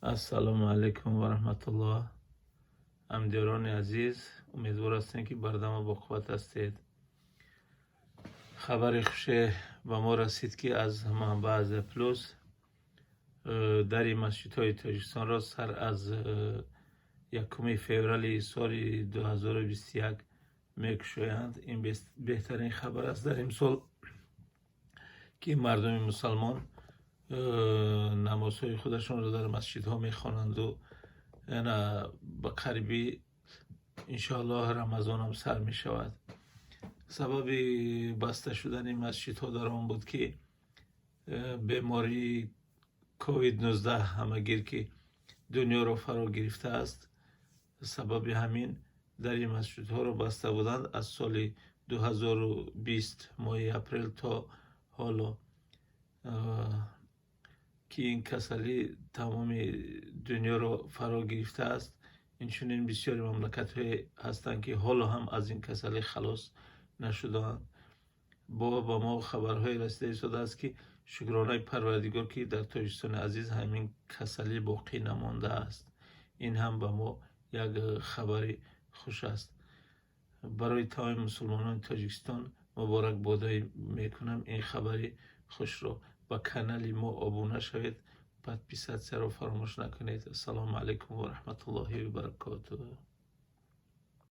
السلام علیکم و رحمت الله. همدیران عزیز، امیدوار هستیم که بردم با قوت هستید. خبر خوش به ما رسید که از منبع از پلوس در این مسجد های تاجیکستان را سر از 1 فوریه سال 2021 میکشویند. این بهترین خبر است در این سال که مردم مسلمان نمازهای خودشون را در مسجد ها میخوانند و به قریبی انشاءالله رمضان هم سر می شود. سبب بسته شدن این مسجد ها در آن بود که بیماری کووید 19 همگیر که دنیا را فرا گرفته است، سبب همین در این مسجد ها را بسته بودند. از سال 2020 ماه اپریل تا حالا که این کسلی تمام دنیا را فرا گرفته است، اینچنین بسیاری مملکت های هستند که حالا هم از این کسلی خلاص نشدند. با ما خبرهای رسیده شده است که شکرانه پروردگار که در تاجیکستان عزیز همین کسلی باقی نمانده است. این هم به ما یک خبر خوش است. برای تمام مسلمانان تاجیکستان مبارک بادایی میکنم این خبر خوش را. با کانال ما ابونه شوید، پادپیسات را فراموش نکنید. السلام علیکم و رحمت الله و برکاته.